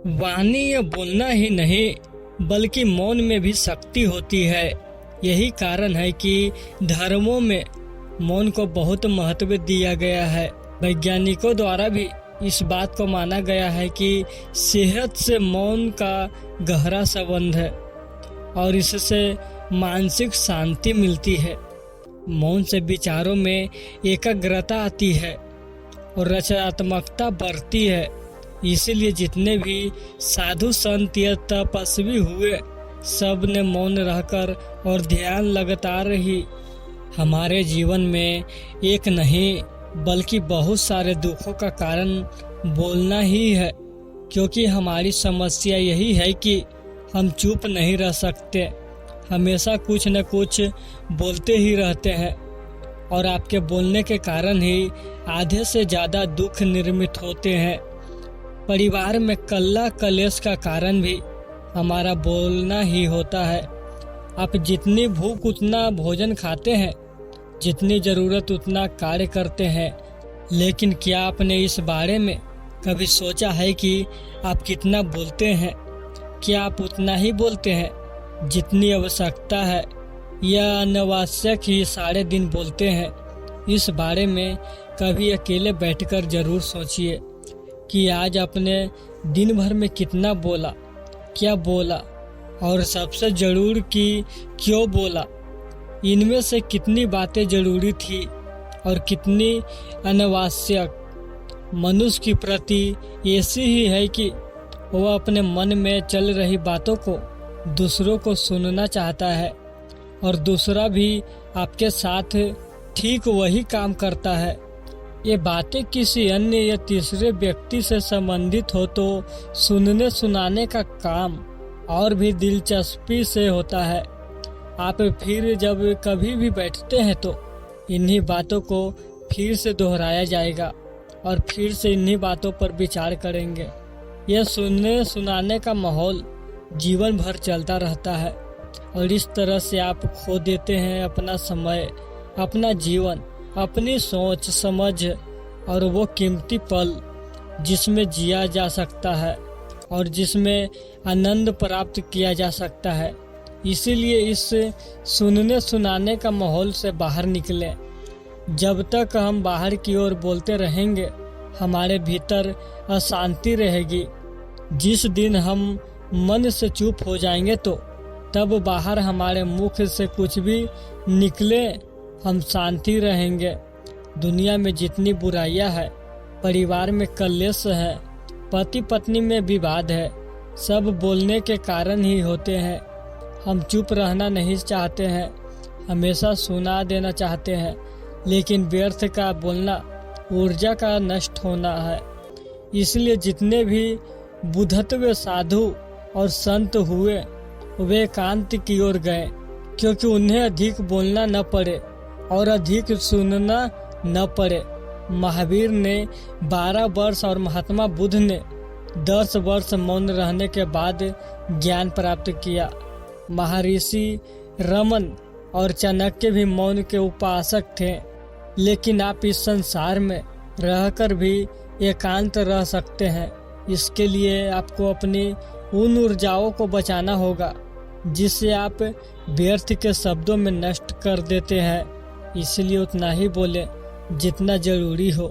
वाणी या बोलना ही नहीं बल्कि मौन में भी शक्ति होती है। यही कारण है कि धर्मों में मौन को बहुत महत्व दिया गया है। वैज्ञानिकों द्वारा भी इस बात को माना गया है कि सेहत से मौन का गहरा संबंध है और इससे मानसिक शांति मिलती है। मौन से विचारों में एकाग्रता आती है और रचनात्मकता बढ़ती है। इसीलिए जितने भी साधु संत या तपस्वी हुए, सब ने मौन रहकर और ध्यान लगातार ही हमारे जीवन में एक नहीं बल्कि बहुत सारे दुखों का कारण बोलना ही है। क्योंकि हमारी समस्या यही है कि हम चुप नहीं रह सकते, हमेशा कुछ न कुछ बोलते ही रहते हैं और आपके बोलने के कारण ही आधे से ज़्यादा दुख निर्मित होते हैं। परिवार में कल्ला कलेश का कारण भी हमारा बोलना ही होता है। आप जितनी भूख उतना भोजन खाते हैं, जितनी ज़रूरत उतना कार्य करते हैं, लेकिन क्या आपने इस बारे में कभी सोचा है कि आप कितना बोलते हैं? क्या आप उतना ही बोलते हैं जितनी आवश्यकता है या अनावश्यक ही सारे दिन बोलते हैं? इस बारे में कभी अकेले बैठकर जरूर सोचिए कि आज अपने दिन भर में कितना बोला, क्या बोला और सबसे जरूर कि क्यों बोला। इनमें से कितनी बातें जरूरी थी और कितनी अनावश्यक। मनुष्य की प्रति ऐसी ही है कि वह अपने मन में चल रही बातों को दूसरों को सुनना चाहता है और दूसरा भी आपके साथ ठीक वही काम करता है। ये बातें किसी अन्य या तीसरे व्यक्ति से संबंधित हो तो सुनने सुनाने का काम और भी दिलचस्पी से होता है। आप फिर जब कभी भी बैठते हैं तो इन्हीं बातों को फिर से दोहराया जाएगा और फिर से इन्हीं बातों पर विचार करेंगे। यह सुनने सुनाने का माहौल जीवन भर चलता रहता है और इस तरह से आप खो देते हैं अपना समय, अपना जीवन, अपनी सोच समझ और वो कीमती पल जिसमें जिया जा सकता है और जिसमें आनंद प्राप्त किया जा सकता है। इसीलिए इस सुनने सुनाने का माहौल से बाहर निकलें। जब तक हम बाहर की ओर बोलते रहेंगे, हमारे भीतर अशांति रहेगी। जिस दिन हम मन से चुप हो जाएंगे तो तब बाहर हमारे मुख से कुछ भी निकले, हम शांति रहेंगे। दुनिया में जितनी बुराइयां है, परिवार में कलेश है, पति पत्नी में विवाद है, सब बोलने के कारण ही होते हैं। हम चुप रहना नहीं चाहते हैं, हमेशा सुना देना चाहते हैं, लेकिन व्यर्थ का बोलना ऊर्जा का नष्ट होना है। इसलिए जितने भी बुद्धत्व साधु और संत हुए, वे एकांत की ओर गए क्योंकि उन्हें अधिक बोलना न पड़े और अधिक सुनना न पड़े। महावीर ने 12 वर्ष और महात्मा बुद्ध ने 10 वर्ष मौन रहने के बाद ज्ञान प्राप्त किया। महर्षि रमन और चाणक्य भी मौन के उपासक थे। लेकिन आप इस संसार में रहकर भी एकांत रह सकते हैं। इसके लिए आपको अपनी उन ऊर्जाओं को बचाना होगा जिसे आप व्यर्थ के शब्दों में नष्ट कर देते हैं। इसलिए उतना ही बोले जितना जरूरी हो।